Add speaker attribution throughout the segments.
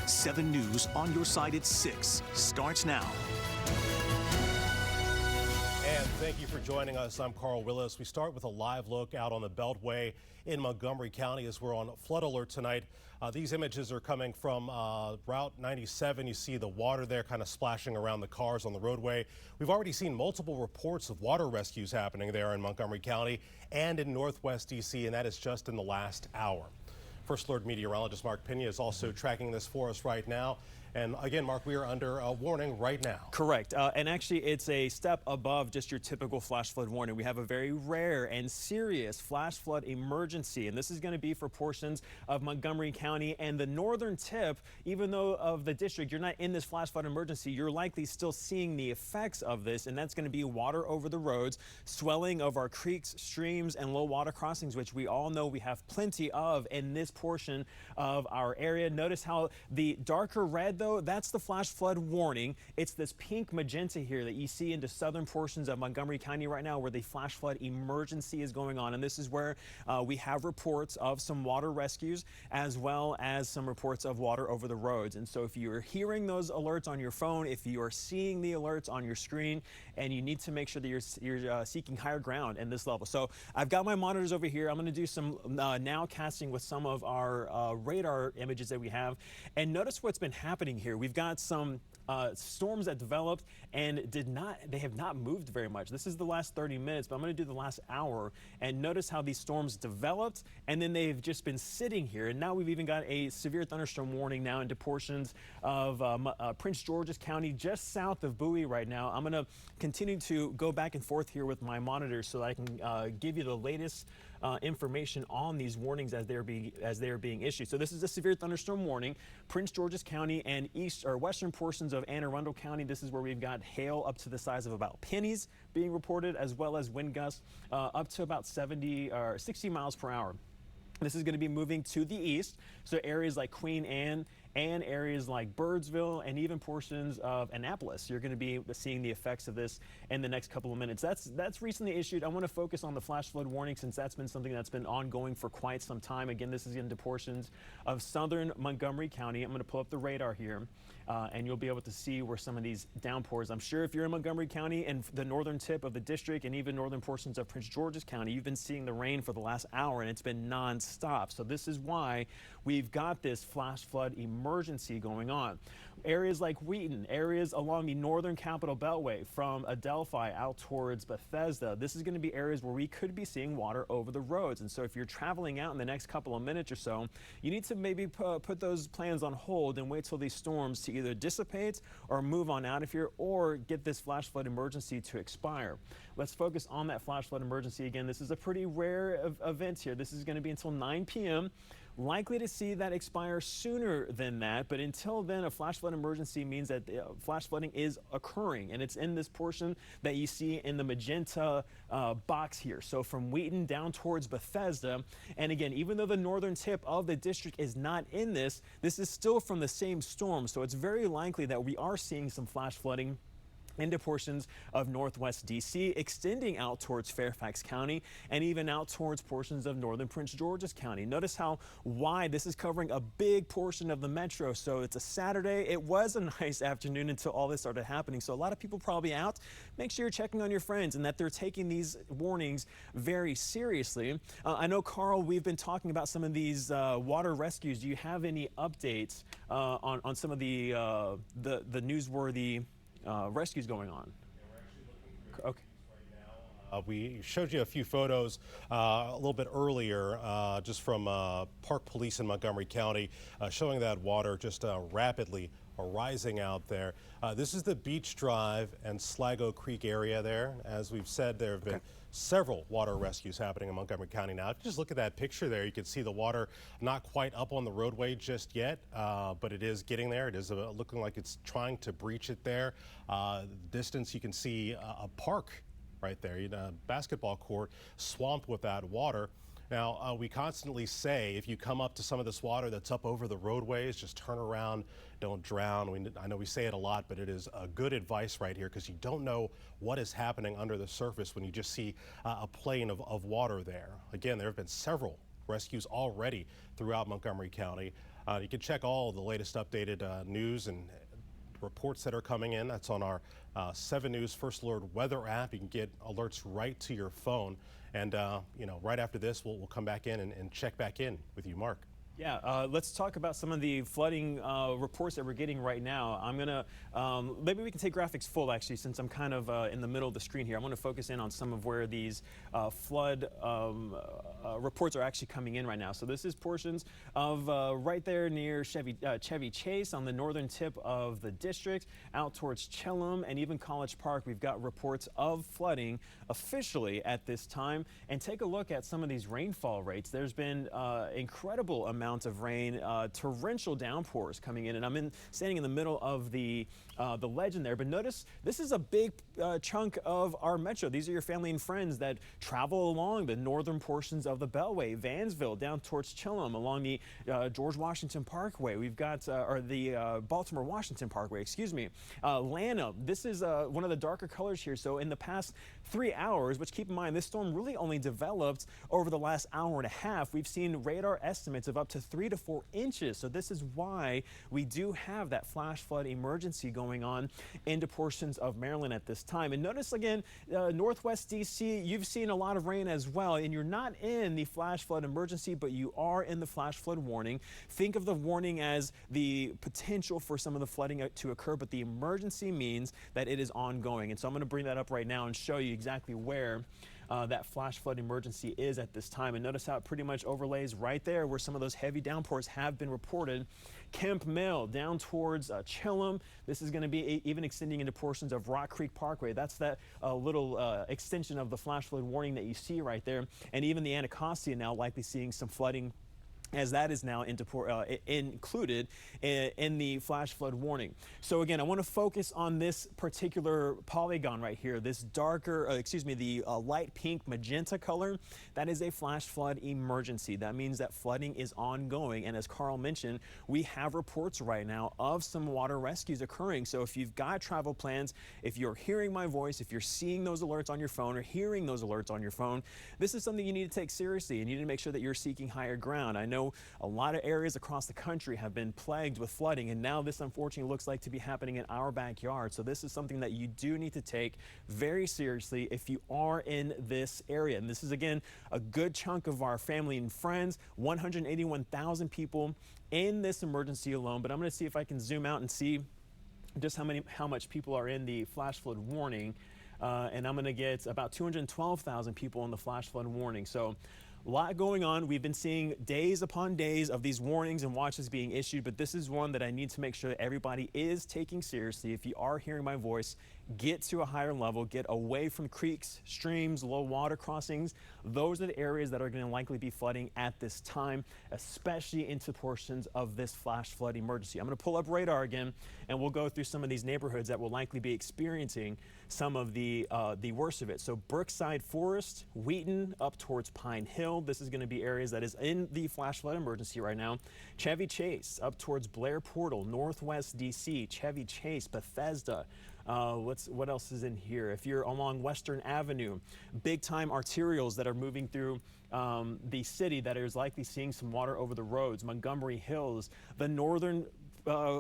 Speaker 1: 7 News on your side at 6 starts now.
Speaker 2: And thank you for joining us. I'm Carl Willis. We start with a live look out on the Beltway in Montgomery County as we're on flood alert tonight. These images are coming from Route 97. You see the water there kind of splashing around the cars on the roadway. We've already seen multiple reports of water rescues happening there in Montgomery County and in Northwest D.C., and that is just in the last hour. First Alert meteorologist Mark Pena is also tracking this for us right now. And again, Mark, we are under a warning right now.
Speaker 3: Correct. And actually, it's a step above just your typical flash flood warning. We have a very rare and serious flash flood emergency. And this is going to be for portions of Montgomery County and the northern tip. Even though of the district, you're not in this flash flood emergency, you're likely still seeing the effects of this. And that's going to be water over the roads, swelling of our creeks, streams, and low water crossings, which we all know we have plenty of in this portion of our area. Notice how the darker red, though, that's the flash flood warning. It's this pink magenta here that you see into southern portions of Montgomery County right now where the flash flood emergency is going on. And this is where we have reports of some water rescues as well as some reports of water over the roads. And so if you're hearing those alerts on your phone, if you are seeing the alerts on your screen, and you need to make sure that you're seeking higher ground in this level. So I've got my monitors over here. I'm going to do some now casting with some of our radar images that we have. And notice what's been happening here. We've got some storms that developed and they have not moved very much. This is the last 30 minutes, but I'm going to do the last hour. And notice how these storms developed and then they've just been sitting here. And now we've even got a severe thunderstorm warning now into portions of Prince George's County, just south of Bowie right now. I'm going to continue to go back and forth here with my monitors so that I can give you the latest information on these warnings as they're being issued. So this is a severe thunderstorm warning. Prince George's County and east or western portions of Anne Arundel County. This is where we've got hail up to the size of about pennies being reported, as well as wind gusts up to about 70 or 60 miles per hour. This is going to be moving to the east, so areas like Queen Anne and areas like Birdsville and even portions of Annapolis. You're going to be seeing the effects of this in the next couple of minutes. That's recently issued. I want to focus on the flash flood warning since that's been something that's been ongoing for quite some time. Again, this is into portions of southern Montgomery County. I'm going to pull up the radar here. And you'll be able to see where some of these downpours. I'm sure if you're in Montgomery County and the northern tip of the district and even northern portions of Prince George's County, you've been seeing the rain for the last hour and it's been nonstop. So this is why we've got this flash flood emergency going on. Areas like Wheaton, areas along the northern Capital Beltway from Adelphi out towards Bethesda, this is going to be areas where we could be seeing water over the roads. And so if you're traveling out in the next couple of minutes or so, you need to maybe put those plans on hold and wait till these storms to either dissipate or move on out of here or get this flash flood emergency to expire. Let's focus on that flash flood emergency again. This is a pretty rare event here. This is going to be until 9 p.m. Likely to see that expire sooner than that, but until then, a flash flood emergency means that flash flooding is occurring, and it's in this portion that you see in the magenta box here. So from Wheaton down towards Bethesda, and again, even though the northern tip of the district is not in this, this is still from the same storm, so it's very likely that we are seeing some flash flooding into portions of Northwest D.C., extending out towards Fairfax County and even out towards portions of northern Prince George's County. Notice how wide this is covering a big portion of the metro. So it's a Saturday. It was a nice afternoon until all this started happening. So a lot of people probably out. Make sure you're checking on your friends and that they're taking these warnings very seriously. I know, Carl, we've been talking about some of these water rescues. Do you have any updates on some of the newsworthy rescues going on? Okay.
Speaker 2: We showed you a few photos a little bit earlier just from Park Police in Montgomery County showing that water just rapidly rising out there. This is the Beach Drive and Sligo Creek area there. As we've said, there have been several water rescues happening in Montgomery County now. If you just look at that picture there, you can see the water not quite up on the roadway just yet, but it is getting there. It is looking like it's trying to breach it there. Distance, you can see a park right there, a basketball court swamped with that water. Now, we constantly say if you come up to some of this water that's up over the roadways, just turn around, don't drown. I know we say it a lot, but it is good advice right here because you don't know what is happening under the surface when you just see a plane of water there. Again, there have been several rescues already throughout Montgomery County. You can check all the latest updated news and reports that are coming in. That's on our 7 News First Alert weather app. You can get alerts right to your phone. And, right after this, we'll come back in and check back in with you, Mark.
Speaker 3: Yeah, let's talk about some of the flooding reports that we're getting right now. I'm gonna, maybe we can take graphics full actually, since I'm kind of in the middle of the screen here. I want to focus in on some of where these flood reports are actually coming in right now. So this is portions of right there near Chevy Chase on the northern tip of the district, out towards Chelham and even College Park. We've got reports of flooding officially at this time. And take a look at some of these rainfall rates. There's been incredible amounts of rain, torrential downpours coming in, and I'm standing in the middle of the legend there. But notice this is a big chunk of our metro. These are your family and friends that travel along the northern portions of the Beltway, Vansville, down towards Chelham, along the George Washington Parkway. We've got, or the Baltimore Washington Parkway, excuse me. Lanham, this is one of the darker colors here. So in the past 3 hours, which keep in mind, this storm really only developed over the last hour and a half, we've seen radar estimates of up to 3 to 4 inches. So this is why we do have that flash flood emergency going on into portions of Maryland at this time. And notice again, Northwest DC, you've seen a lot of rain as well, and you're not in the flash flood emergency, but you are in the flash flood warning. Think of the warning as the potential for some of the flooding to occur, but the emergency means that it is ongoing. And so I'm going to bring that up right now and show you exactly where that flash flood emergency is at this time. And notice how it pretty much overlays right there where some of those heavy downpours have been reported. Kemp Mill down towards Chelham. This is going to be even extending into portions of Rock Creek Parkway. That's that little extension of the flash flood warning that you see right there. And even the Anacostia now likely seeing some flooding, as that is now included in the flash flood warning. So again, I want to focus on this particular polygon right here, this darker, the light pink magenta color. That is a flash flood emergency. That means that flooding is ongoing. And as Carl mentioned, we have reports right now of some water rescues occurring. So if you've got travel plans, if you're hearing my voice, if you're seeing those alerts on your phone or hearing those alerts on your phone, this is something you need to take seriously, and you need to make sure that you're seeking higher ground. I know a lot of areas across the country have been plagued with flooding, and now this unfortunately looks like to be happening in our backyard. So this is something that you do need to take very seriously if you are in this area. And this is again a good chunk of our family and friends, 181,000 people in this emergency alone. But I'm going to see if I can zoom out and see just how much people are in the flash flood warning. And I'm going to get about 212,000 people in the flash flood warning. So a lot going on. We've been seeing days upon days of these warnings and watches being issued, but this is one that I need to make sure that everybody is taking seriously. If you are hearing my voice, get to a higher level, get away from creeks, streams, low water crossings. Those are the areas that are going to likely be flooding at this time, especially into portions of this flash flood emergency. I'm going to pull up radar again, and we'll go through some of these neighborhoods that will likely be experiencing some of the worst of it. So Brookside Forest, Wheaton, up towards Pine Hill. This is going to be areas that is in the flash flood emergency right now. Chevy Chase, up towards Blair Portal, Northwest DC, Chevy Chase, Bethesda. What else is in here? If you're along Western Avenue, big time arterials that are moving through the city that is likely seeing some water over the roads. Montgomery Hills, the northern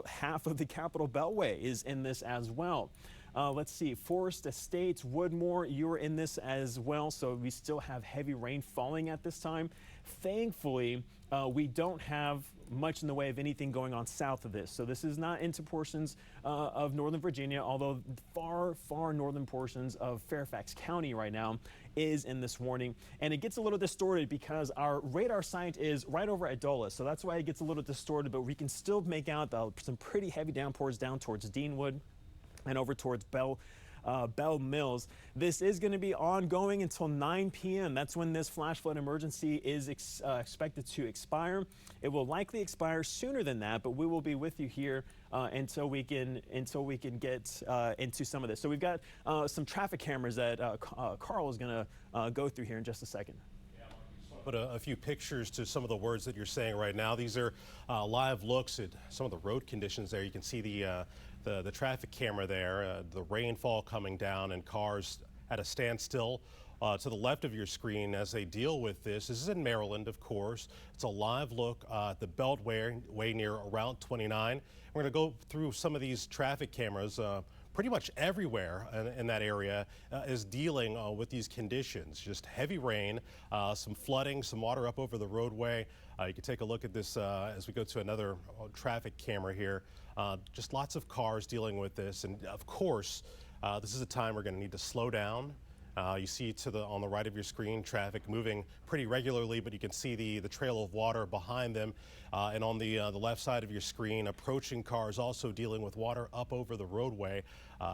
Speaker 3: half of the Capitol Beltway is in this as well. Let's see, Forest Estates, Woodmore, you're in this as well. So we still have heavy rain falling at this time. Thankfully, we don't have much in the way of anything going on south of this. So this is not into portions of Northern Virginia, although far northern portions of Fairfax County right now is in this warning. And it gets a little distorted because our radar site is right over at Dulles. So that's why it gets a little distorted, but we can still make out some pretty heavy downpours down towards Deanwood and over towards Bell Mills. This is going to be ongoing until 9 p.m. That's when this flash flood emergency is expected to expire. It will likely expire sooner than that, but we will be with you here until we can get into some of this. So we've got some traffic cameras that Carl is going to go through here in just a second.
Speaker 2: Put a few pictures to some of the words that you're saying right now. These are live looks at some of the road conditions there. You can see the traffic camera there, the rainfall coming down and cars at a standstill to the left of your screen as they deal with this. This is in Maryland, of course. It's a live look at the Beltway near Route 29. We're going to go through some of these traffic cameras. Pretty much everywhere in that area is dealing with these conditions. Just heavy rain, some flooding, some water up over the roadway. You can take a look at this as we go to another traffic camera here. Just lots of cars dealing with this. And of course, this is a time we're going to need to slow down. You see on the right of your screen traffic moving pretty regularly, but you can see the trail of water behind them. And on the left side of your screen, approaching cars also dealing with water up over the roadway.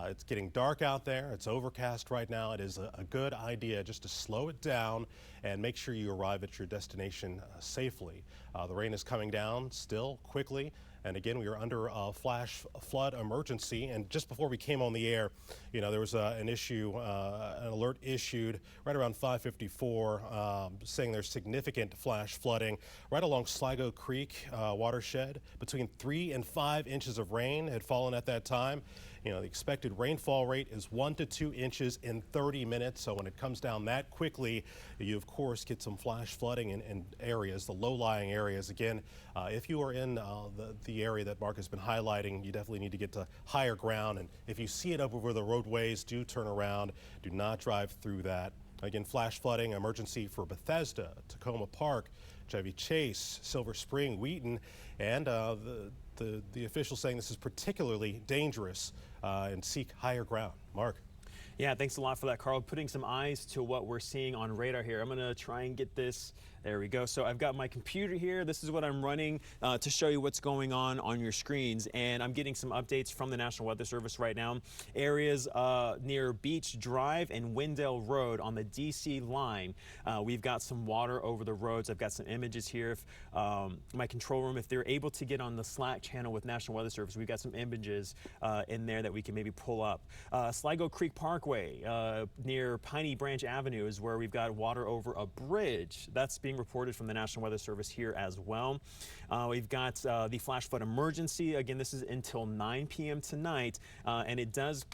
Speaker 2: It's getting dark out there. It's overcast right now. It is a good idea just to slow it down and make sure you arrive at your destination safely. The rain is coming down still quickly. And again, we are under a flash flood emergency. And just before we came on the air, there was an alert issued right around 5:54 saying there's significant flash flooding right along Sligo Creek watershed. Between 3 and 5 inches of rain had fallen at that time. The expected rainfall rate is 1 to 2 inches in 30 minutes. So when it comes down that quickly, you of course get some flash flooding in areas, the low-lying areas. Again, if you are in the area that Mark has been highlighting, you definitely need to get to higher ground. And if you see it up over the roadways, do turn around. Do not drive through that. Again, flash flooding emergency for Bethesda, Tacoma Park, Chevy Chase, Silver Spring, Wheaton, and the officials saying this is particularly dangerous and seek higher ground. Mark.
Speaker 3: Yeah, thanks a lot for that, Carl. Putting some eyes to what we're seeing on radar here. I'm going to try and get this. There we go. So I've got my computer here. This is what I'm running to show you what's going on your screens. And I'm getting some updates from the National Weather Service right now. Areas near Beach Drive and Wendell Road on the DC line. We've got some water over the roads. I've got some images here. If my control room, if they're able to get on the Slack channel with National Weather Service, we've got some images in there that we can maybe pull up. Sligo Creek Parkway near Piney Branch Avenue is where we've got water over a bridge. That's being reported from the National Weather Service here as well. We've got the flash flood emergency. Again, this is until 9 p.m. tonight, and it does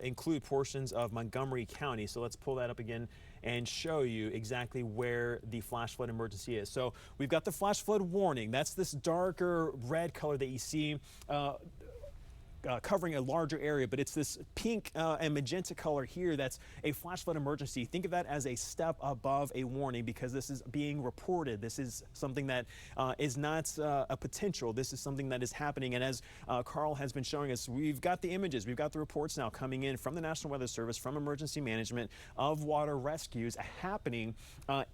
Speaker 3: include portions of Montgomery County. So let's pull that up again and show you exactly where the flash flood emergency is. So we've got the flash flood warning. That's this darker red color that you see covering a larger area, but it's this pink and magenta color here that's a flash flood emergency. Think of that as a step above a warning because this is being reported. This is something that is not a potential. This is something that is happening. And as Carl has been showing us, we've got the images, we've got the reports now coming in from the National Weather Service, from Emergency Management of water rescues happening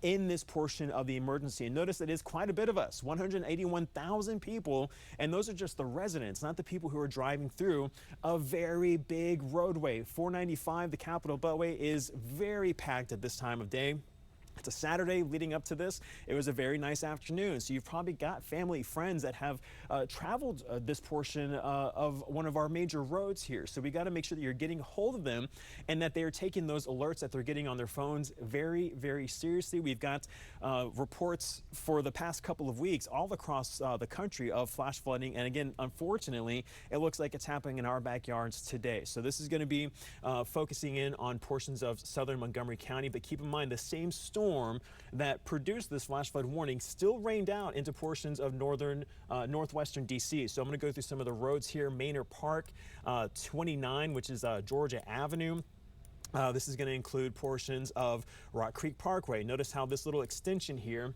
Speaker 3: in this portion of the emergency. And notice it is quite a bit of us, 181,000 people, and those are just the residents, not the people who are driving through a very big roadway. 495, the Capitol Beltway, is very packed at this time of day. It's a Saturday leading up to this. It was a very nice afternoon. So you've probably got family, friends that have traveled this portion of one of our major roads here. So we got to make sure that you're getting a hold of them and that they're taking those alerts that they're getting on their phones very, very seriously. We've got reports for the past couple of weeks all across the country of flash flooding. And again, unfortunately, it looks like it's happening in our backyards today. So this is going to be focusing in on portions of southern Montgomery County. But keep in mind, the same storm that produced this flash flood warning still rained out into portions of northwestern DC. So I'm going to go through some of the roads here. Manor Park, 29, which is Georgia Avenue. This is going to include portions of Rock Creek Parkway. Notice how this little extension here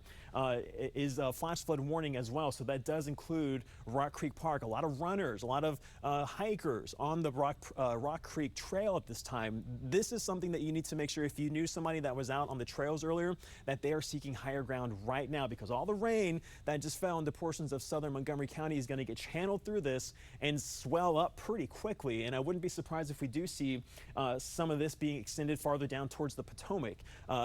Speaker 3: is a flash flood warning as well. So that does include Rock Creek Park. A lot of runners, a lot of hikers on the Rock Creek Trail at this time. This is something that you need to make sure, if you knew somebody that was out on the trails earlier, that they are seeking higher ground right now, because all the rain that just fell into portions of southern Montgomery County is going to get channeled through this and swell up pretty quickly. And I wouldn't be surprised if we do see some of this being extended farther down towards the Potomac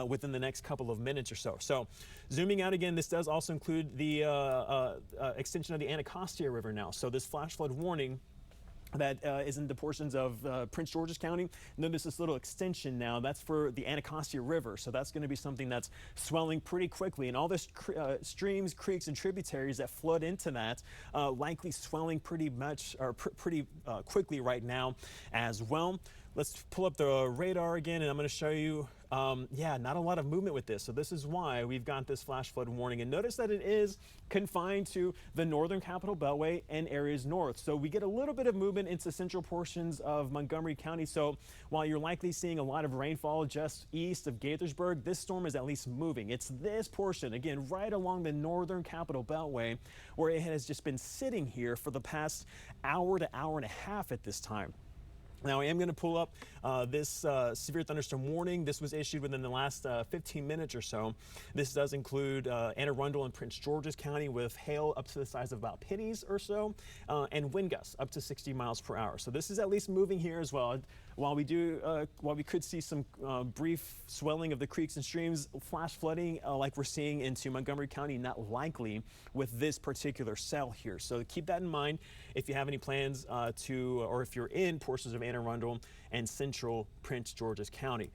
Speaker 3: within the next couple of minutes or so. So zooming out again, this does also include the extension of the Anacostia River now. So this flash flood warning that is in the portions of Prince George's County. Notice this little extension now, that's for the Anacostia River. So that's going to be something that's swelling pretty quickly. And all this streams, creeks, and tributaries that flood into that likely swelling pretty much or pretty quickly right now as well. Let's pull up the radar again, and I'm going to show you, yeah, not a lot of movement with this. So this is why we've got this flash flood warning. And notice that it is confined to the northern Capital Beltway and areas north. So we get a little bit of movement into central portions of Montgomery County. So while you're likely seeing a lot of rainfall just east of Gaithersburg, this storm is at least moving. It's this portion, again, right along the northern Capital Beltway, where it has just been sitting here for the past hour to hour and a half at this time. Now, I am going to pull up this severe thunderstorm warning. This was issued within the last 15 minutes or so. This does include Anne Arundel and Prince George's County with hail up to the size of about pennies or so, and wind gusts up to 60 miles per hour. So this is at least moving here as well. While we could see some brief swelling of the creeks and streams, flash flooding like we're seeing into Montgomery County, not likely with this particular cell here. So keep that in mind if you have any plans or if you're in portions of Anne Arundel and central Prince George's County.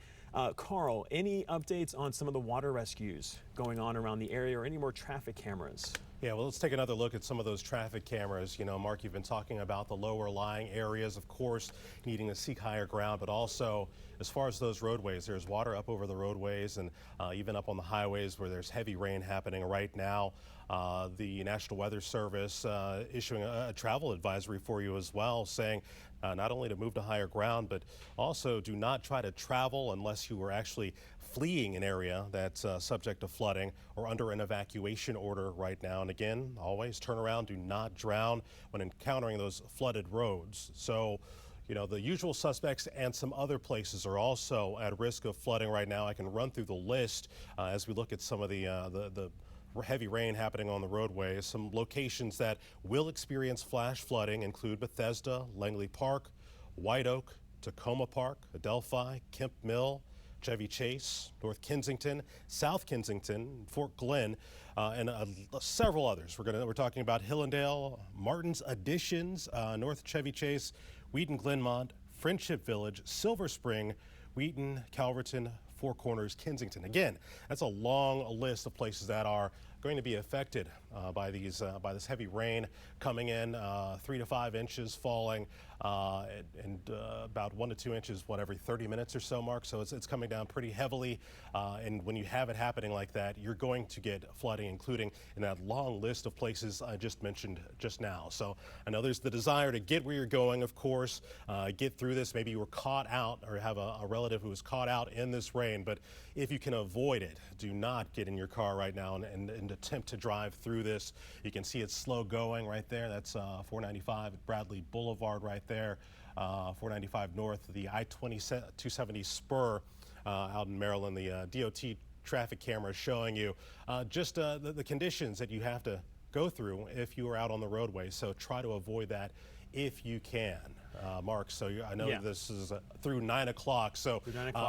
Speaker 3: Carl, any updates on some of the water rescues going on around the area or any more traffic cameras?
Speaker 2: Yeah, well, let's take another look at some of those traffic cameras. You know, Mark, you've been talking about the lower lying areas, of course, needing to seek higher ground, but also as far as those roadways, there's water up over the roadways and even up on the highways where there's heavy rain happening right now. The National Weather Service issuing a travel advisory for you as well, saying not only to move to higher ground, but also do not try to travel unless you are actually fleeing an area that's subject to flooding or under an evacuation order right now. And again, always turn around, do not drown when encountering those flooded roads. So, you know, the usual suspects and some other places are also at risk of flooding right now. I can run through the list as we look at some of the heavy rain happening on the roadways. Some locations that will experience flash flooding include Bethesda, Langley Park, White Oak, Tacoma Park, Adelphi, Kemp Mill, Chevy Chase, North Kensington, South Kensington, Fort Glenn, and several others. We're talking about Hillendale, Martin's Additions, North Chevy Chase, Wheaton Glenmont, Friendship Village, Silver Spring, Wheaton, Calverton, Four Corners, Kensington. Again, that's a long list of places that are going to be affected by this heavy rain coming in, 3 to 5 inches falling, and about 1 to 2 inches, every 30 minutes or so, Mark. So it's coming down pretty heavily, and when you have it happening like that, you're going to get flooding, including in that long list of places I just mentioned just now. So I know there's the desire to get where you're going, of course, get through this. Maybe you were caught out or have a relative who was caught out in this rain, but if you can avoid it, do not get in your car right now and attempt to drive through this. You can see it's slow going right there. That's 495 at Bradley Boulevard right there. 495 north, the I-270 spur out in Maryland. The DOT traffic camera is showing you just the conditions that you have to go through if you are out on the roadway. So try to avoid that if you can. Mark, so I know this is through 9 o'clock, so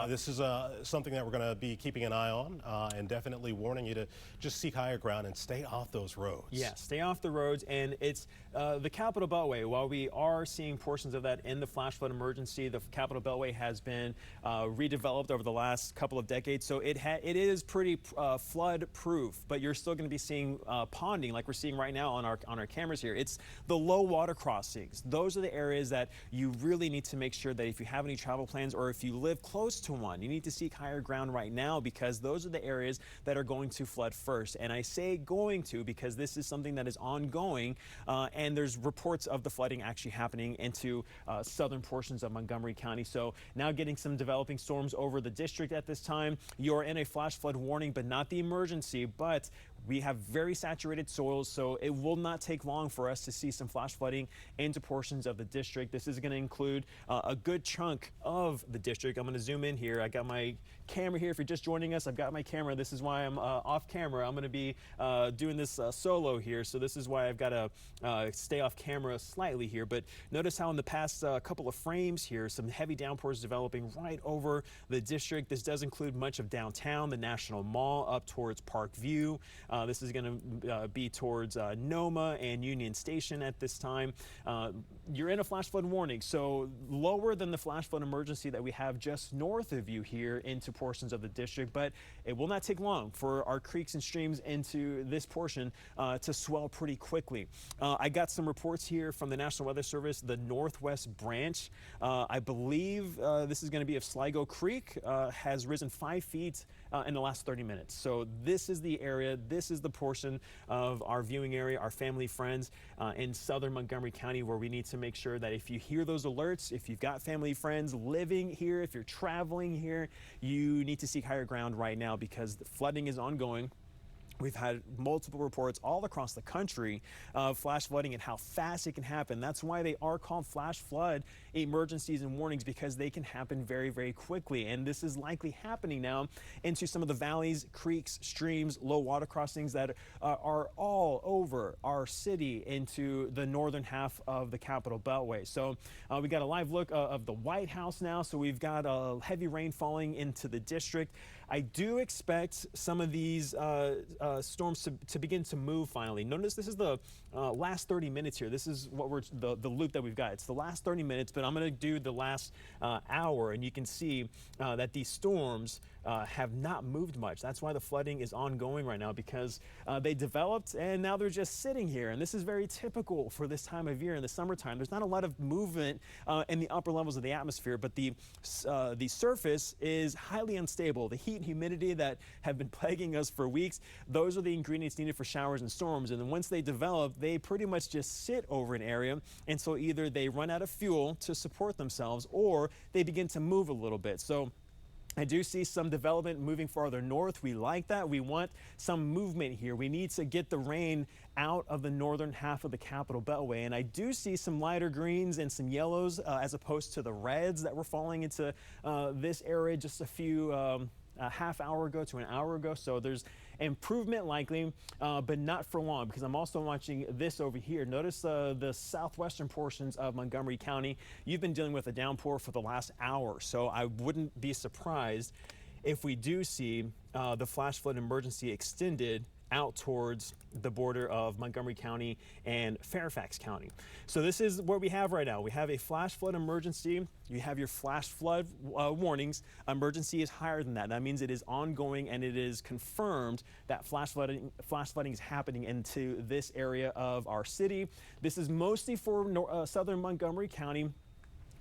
Speaker 2: this is something that we're going to be keeping an eye on and definitely warning you to just seek higher ground and stay off those roads.
Speaker 3: Yeah, stay off the roads, and it's the Capital Beltway. While we are seeing portions of that in the flash flood emergency, the Capital Beltway has been redeveloped over the last couple of decades, so it is pretty flood proof, but you're still going to be seeing ponding like we're seeing right now on our cameras here. It's the low water crossings. Those are the areas that you really need to make sure that if you have any travel plans or if you live close to one, you need to seek higher ground right now, because those are the areas that are going to flood first. And I say going to because this is something that is ongoing, and there's reports of the flooding actually happening into southern portions of Montgomery County. So now getting some developing storms over the district at this time. You're in a flash flood warning, but not the emergency, but we have very saturated soils, so it will not take long for us to see some flash flooding into portions of the district. This is going to include a good chunk of the district. I'm going to zoom in here. I got my camera here. If you're just joining us, I've got my camera. This is why I'm off camera. I'm going to be doing this solo here, so this is why I've got to stay off camera slightly here. But notice how in the past couple of frames here, some heavy downpours developing right over the district. This does include much of downtown, the National Mall up towards Park View. This is going to be towards Noma and Union Station at this time. You're in a flash flood warning, so lower than the flash flood emergency that we have just north of you here into portions of the district, but it will not take long for our creeks and streams into this portion to swell pretty quickly. I got some reports here from the National Weather Service, the Northwest Branch. I believe this is going to be if Sligo Creek has risen 5 feet in the last 30 minutes. So this is the area, this is the portion of our viewing area, our family, friends in southern Montgomery County, where we need to make sure that if you hear those alerts, if you've got family, friends living here, if you're traveling here, you need to seek higher ground right now because the flooding is ongoing. We've had multiple reports all across the country of flash flooding and how fast it can happen. That's why they are called flash flood emergencies and warnings, because they can happen very, very quickly. And this is likely happening now into some of the valleys, creeks, streams, low water crossings that are all over our city into the northern half of the Capitol Beltway. So we got a live look of the White House now. So we've got heavy rain falling into the district. I do expect some of these storms to begin to move finally. Notice this is the last 30 minutes here. This is what the loop that we've got. It's the last 30 minutes, but I'm going to do the last hour, and you can see that these storms have not moved much. That's why the flooding is ongoing right now, because they developed and now they're just sitting here. And this is very typical for this time of year in the summertime. There's not a lot of movement in the upper levels of the atmosphere, but the surface is highly unstable. The heat and humidity that have been plaguing us for weeks, those are the ingredients needed for showers and storms. And then once they develop, they pretty much just sit over an area. And so either they run out of fuel to support themselves or they begin to move a little bit. So I do see some development moving farther north. We like that. We want some movement here. We need to get the rain out of the northern half of the Capitol Beltway. And I do see some lighter greens and some yellows as opposed to the reds that were falling into this area just a few a half hour ago to an hour ago. So there's improvement likely, but not for long, because I'm also watching this over here. Notice the southwestern portions of Montgomery County. You've been dealing with a downpour for the last hour, so I wouldn't be surprised if we do see the flash flood emergency extended out towards the border of Montgomery County and Fairfax County. So this is what we have right now. We have a flash flood emergency. You have your flash flood warnings. Emergency is higher than that. That means it is ongoing, and it is confirmed that flash flooding is happening into this area of our city. This is mostly for southern Montgomery County.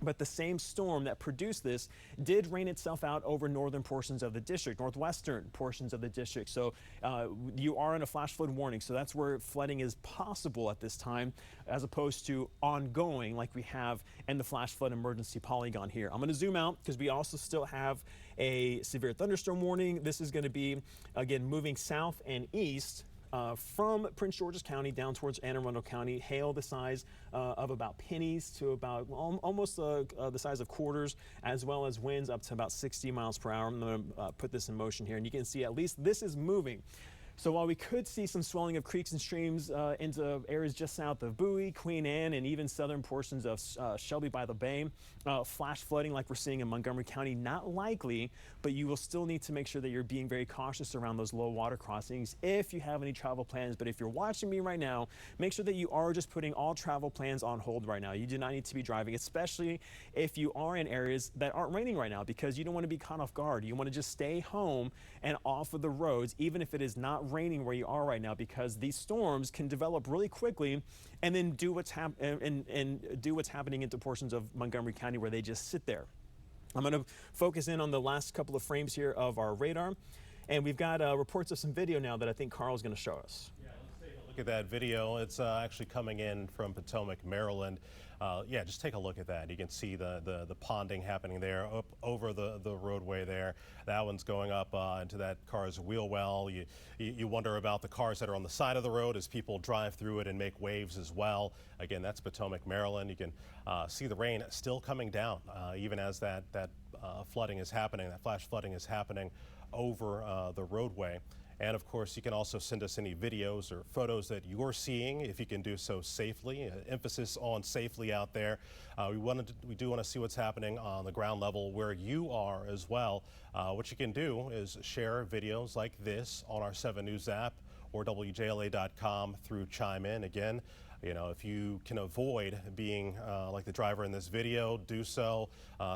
Speaker 3: But the same storm that produced this did rain itself out over northern portions of the district, northwestern portions of the district. So you are in a flash flood warning. So that's where flooding is possible at this time, as opposed to ongoing like we have in the flash flood emergency polygon here. I'm going to zoom out because we also still have a severe thunderstorm warning. This is going to be, again, moving south and east from Prince George's County down towards Anne Arundel County. Hail the size of about pennies to about almost the size of quarters, as well as winds up to about 60 miles per hour. I'm going to put this in motion here, and you can see at least this is moving. So while we could see some swelling of creeks and streams into areas just south of Bowie, Queen Anne, and even southern portions of Shelby by the Bay, flash flooding like we're seeing in Montgomery County, not likely, but you will still need to make sure that you're being very cautious around those low water crossings if you have any travel plans. But if you're watching me right now, make sure that you are just putting all travel plans on hold right now. You do not need to be driving, especially if you are in areas that aren't raining right now, because you don't want to be caught off guard. You want to just stay home and off of the roads, even if it is not raining where you are right now, because these storms can develop really quickly and then do what's happening into portions of Montgomery County where they just sit there. I'm going to focus in on the last couple of frames here of our radar, and we've got reports of some video now that I think Carl's going to show us.
Speaker 2: Yeah, let's take a look at that video. It's actually coming in from Potomac, Maryland. Yeah, just take a look at that. You can see the ponding happening there up over the roadway there. That one's going up into that car's wheel well. You wonder about the cars that are on the side of the road as people drive through it and make waves as well. Again, that's Potomac, Maryland. You can see the rain still coming down even as that flooding is happening, that flash flooding is happening over the roadway. And of course, you can also send us any videos or photos that you're seeing, if you can do so safely. Emphasis on safely out there. We do want to see what's happening on the ground level where you are as well. What you can do is share videos like this on our 7 News app, or WJLA.com through Chime In. Again, you know, if you can avoid being like the driver in this video, do so.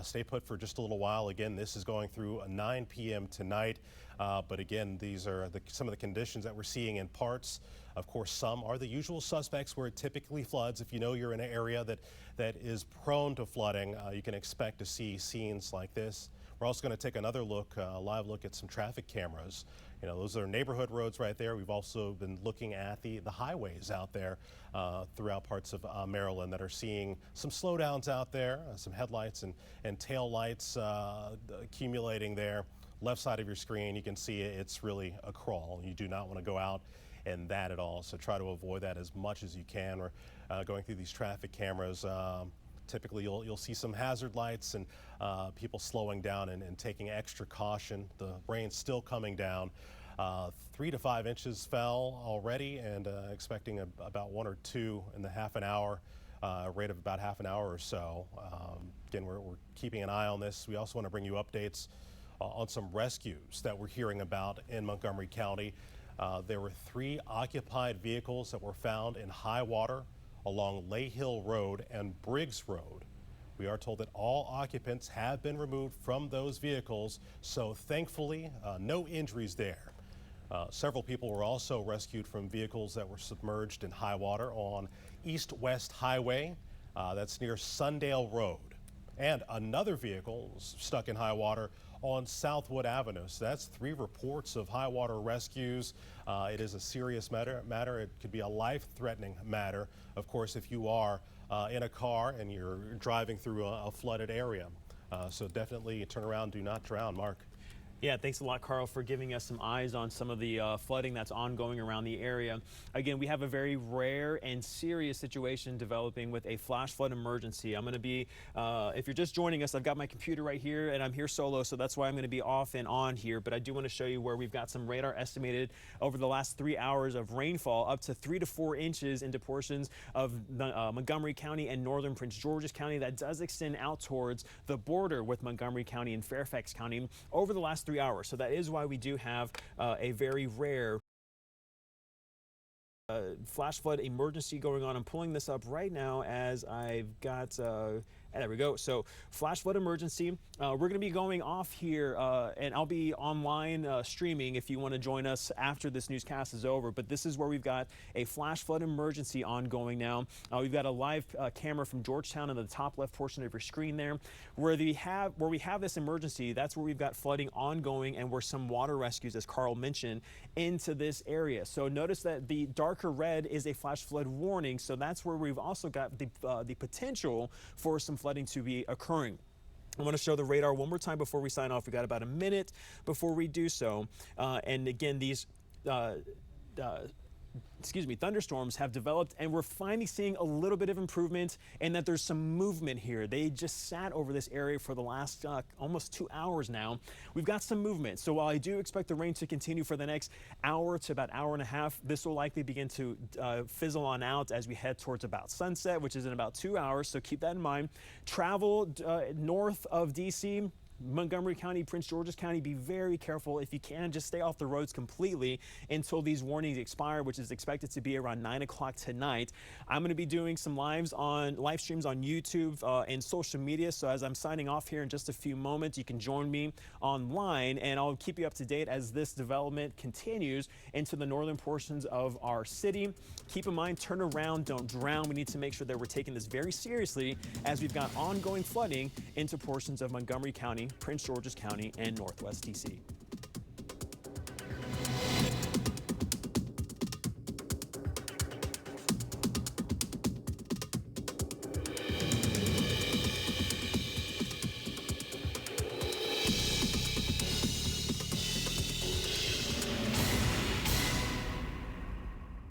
Speaker 2: Stay put for just a little while. Again, this is going through 9 p.m. tonight. But again, these are some of the conditions that we're seeing in parts. Of course, some are the usual suspects where it typically floods. If you know you're in an area that is prone to flooding, you can expect to see scenes like this. We're also going to take another look, a live look at some traffic cameras. You know, those are neighborhood roads right there. We've also been looking at the highways out there throughout parts of Maryland that are seeing some slowdowns out there, some headlights and tail lights accumulating there. Left side of your screen, you can see it's really a crawl. You do not want to go out in that at all, so try to avoid that as much as you can. We're going through these traffic cameras. Typically, you'll see some hazard lights and people slowing down and taking extra caution. The rain's still coming down. 3 to 5 inches fell already, and expecting about 1 or 2 in the half an hour, rate of about half an hour or so. Again, we're keeping an eye on this. We also want to bring you updates on some rescues that we're hearing about in Montgomery County. There were 3 occupied vehicles that were found in high water along Lay Hill Road and Briggs Road. We are told that all occupants have been removed from those vehicles, so thankfully no injuries there. Several people were also rescued from vehicles that were submerged in high water on East-West Highway, that's near Sundale Road. And another vehicle was stuck in high water on Southwood Avenue. So that's 3 reports of high water rescues. It is a serious matter. It could be a life-threatening matter, of course, if you are in a car and you're driving through a flooded area. So definitely turn around, do not drown. Mark.
Speaker 3: Yeah, thanks a lot, Carl, for giving us some eyes on some of the flooding that's ongoing around the area. Again, we have a very rare and serious situation developing with a flash flood emergency. I'm going to be, if you're just joining us, I've got my computer right here and I'm here solo, so that's why I'm going to be off and on here. But I do want to show you where we've got some radar estimated over the last 3 hours of rainfall, up to 3 to 4 inches into portions of Montgomery County and northern Prince George's County. That does extend out towards the border with Montgomery County and Fairfax County over the last 3 hours. So that is why we do have a very rare flash flood emergency going on. I'm pulling this up right now as I've got there we go. So flash flood emergency. We're going to be going off here and I'll be online streaming if you want to join us after this newscast is over. But this is where we've got a flash flood emergency ongoing now. We've got a live camera from Georgetown in the top left portion of your screen there. Where we have this emergency, that's where we've got flooding ongoing and where some water rescues, as Carl mentioned, into this area. So notice that the darker red is a flash flood warning. So that's where we've also got the potential for some flooding to be occurring. I want to show the radar one more time before we sign off. We got about a minute before we do so. And again, these thunderstorms have developed, and we're finally seeing a little bit of improvement and that there's some movement here. They just sat over this area for the last almost 2 hours now. We've got some movement. So while I do expect the rain to continue for the next hour to about hour and a half, this will likely begin to fizzle on out as we head towards about sunset, which is in about 2 hours. So keep that in mind. Travel north of DC, Montgomery County, Prince George's County, be very careful. If you can, just stay off the roads completely until these warnings expire, which is expected to be around 9 o'clock tonight. I'm going to be doing some live streams on YouTube and social media. So as I'm signing off here in just a few moments, you can join me online and I'll keep you up to date as this development continues into the northern portions of our city. Keep in mind, turn around, don't drown. We need to make sure that we're taking this very seriously as we've got ongoing flooding into portions of Montgomery County, Prince George's County, and Northwest DC.